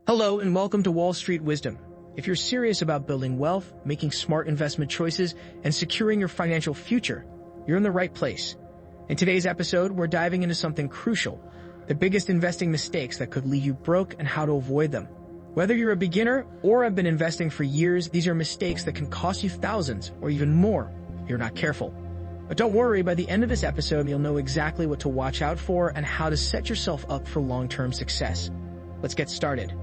Hello and welcome to Wall Street Wisdom. If you're serious about building wealth, making smart investment choices, and securing your financial future, you're in the right place. In today's episode, we're diving into something crucial, the biggest investing mistakes that could leave you broke and how to avoid them. Whether you're a beginner or have been investing for years, these are mistakes that can cost you thousands or even more if you're not careful. But don't worry, by the end of this episode, you'll know exactly what to watch out for and how to set yourself up for long-term success. Let's get started.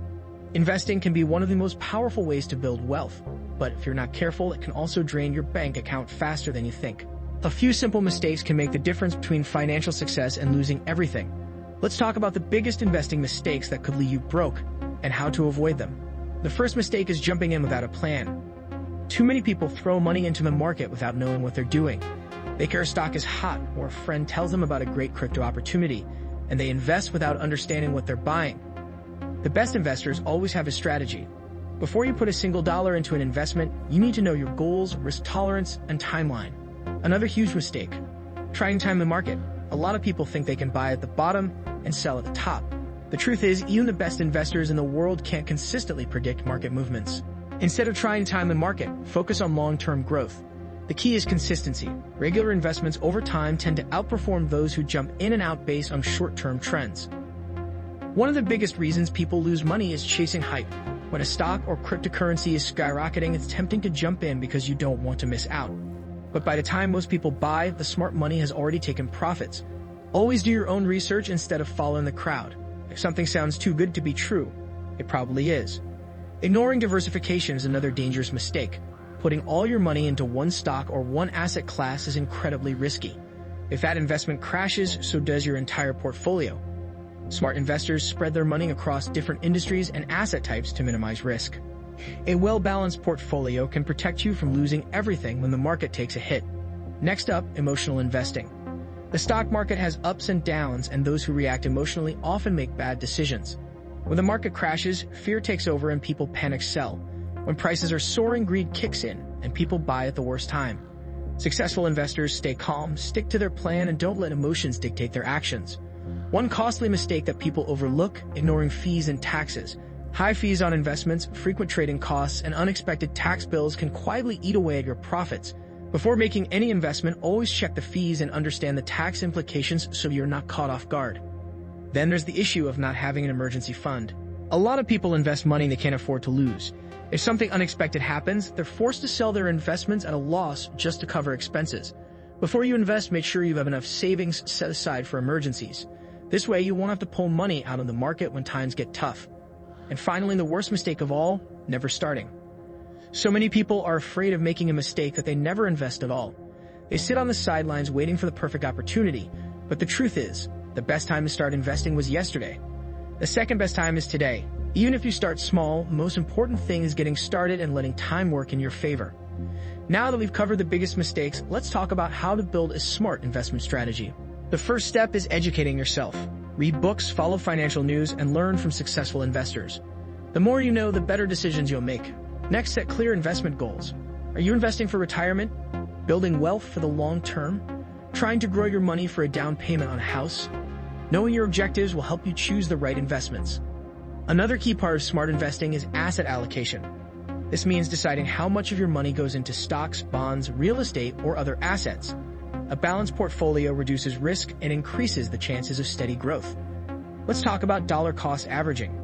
Investing can be one of the most powerful ways to build wealth, but if you're not careful, it can also drain your bank account faster than you think. A few simple mistakes can make the difference between financial success and losing everything. Let's talk about the biggest investing mistakes that could leave you broke and how to avoid them. The first mistake is jumping in without a plan. Too many people throw money into the market without knowing what they're doing. They hear a stock is hot or a friend tells them about a great crypto opportunity, and they invest without understanding what they're buying. The best investors always have a strategy. Before you put a single dollar into an investment, you need to know your goals, risk tolerance, and timeline. Another huge mistake: trying to time the market. A lot of people think they can buy at the bottom and sell at the top. The truth is, even the best investors in the world can't consistently predict market movements. Instead of trying to time the market, focus on long-term growth. The key is consistency. Regular investments over time tend to outperform those who jump in and out based on short-term trends. One of the biggest reasons people lose money is chasing hype. When a stock or cryptocurrency is skyrocketing, it's tempting to jump in because you don't want to miss out. But by the time most people buy, the smart money has already taken profits. Always do your own research instead of following the crowd. If something sounds too good to be true, it probably is. Ignoring diversification is another dangerous mistake. Putting all your money into one stock or one asset class is incredibly risky. If that investment crashes, so does your entire portfolio. Smart investors spread their money across different industries and asset types to minimize risk. A well-balanced portfolio can protect you from losing everything when the market takes a hit. Next up, emotional investing. The stock market has ups and downs, and those who react emotionally often make bad decisions. When the market crashes, fear takes over and people panic sell. When prices are soaring, greed kicks in, and people buy at the worst time. Successful investors stay calm, stick to their plan, and don't let emotions dictate their actions. One costly mistake that people overlook: ignoring fees and taxes. High fees on investments, frequent trading costs, and unexpected tax bills can quietly eat away at your profits. Before making any investment, always check the fees and understand the tax implications so you're not caught off guard. Then there's the issue of not having an emergency fund. A lot of people invest money they can't afford to lose. If something unexpected happens, they're forced to sell their investments at a loss just to cover expenses. Before you invest, make sure you have enough savings set aside for emergencies. This way, you won't have to pull money out of the market when times get tough. And finally, the worst mistake of all: never starting. So many people are afraid of making a mistake that they never invest at all. They sit on the sidelines waiting for the perfect opportunity. But the truth is, the best time to start investing was yesterday. The second best time is today. Even if you start small, the most important thing is getting started and letting time work in your favor. Now that we've covered the biggest mistakes, let's talk about how to build a smart investment strategy. The first step is educating yourself. Read books, follow financial news, and learn from successful investors. The more you know, the better decisions you'll make. Next, set clear investment goals. Are you investing for retirement? Building wealth for the long term? Trying to grow your money for a down payment on a house? Knowing your objectives will help you choose the right investments. Another key part of smart investing is asset allocation. This means deciding how much of your money goes into stocks, bonds, real estate, or other assets. A balanced portfolio reduces risk and increases the chances of steady growth. Let's talk about dollar cost averaging.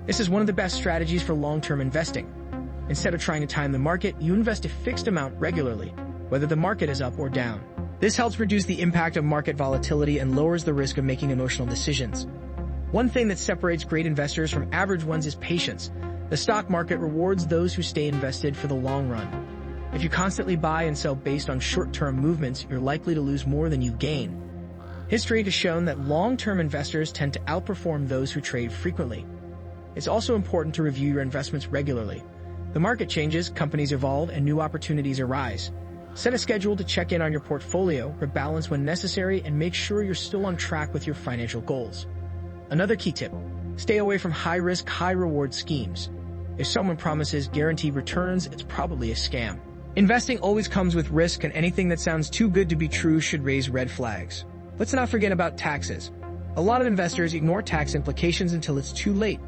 This is one of the best strategies for long-term investing. Instead of trying to time the market, you invest a fixed amount regularly, whether the market is up or down. This helps reduce the impact of market volatility and lowers the risk of making emotional decisions. One thing that separates great investors from average ones is patience. The stock market rewards those who stay invested for the long run. If you constantly buy and sell based on short-term movements, you're likely to lose more than you gain. History has shown that long-term investors tend to outperform those who trade frequently. It's also important to review your investments regularly. The market changes, companies evolve, and new opportunities arise. Set a schedule to check in on your portfolio, rebalance when necessary, and make sure you're still on track with your financial goals. Another key tip: stay away from high-risk, high-reward schemes. If someone promises guaranteed returns, it's probably a scam. Investing always comes with risk, and anything that sounds too good to be true should raise red flags. Let's not forget about taxes. A lot of investors ignore tax implications until it's too late.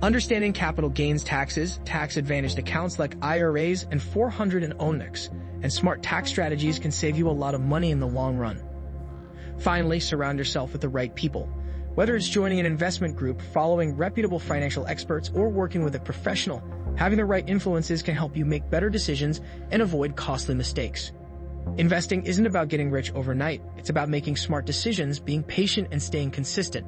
Understanding capital gains taxes, tax-advantaged accounts like IRAs and 401(k)s, and smart tax strategies can save you a lot of money in the long run. Finally, surround yourself with the right people. Whether it's joining an investment group, following reputable financial experts, or working with a professional, having the right influences can help you make better decisions and avoid costly mistakes. Investing isn't about getting rich overnight. It's about making smart decisions, being patient, and staying consistent.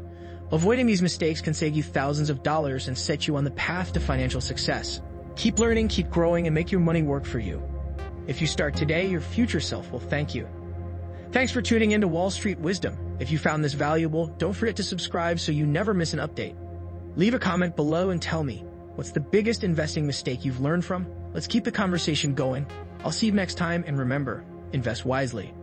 Avoiding these mistakes can save you thousands of dollars and set you on the path to financial success. Keep learning, keep growing, and make your money work for you. If you start today, your future self will thank you. Thanks for tuning in to Wall Street Wisdom. If you found this valuable, don't forget to subscribe so you never miss an update. Leave a comment below and tell me, what's the biggest investing mistake you've learned from? Let's keep the conversation going. I'll see you next time, and remember, invest wisely.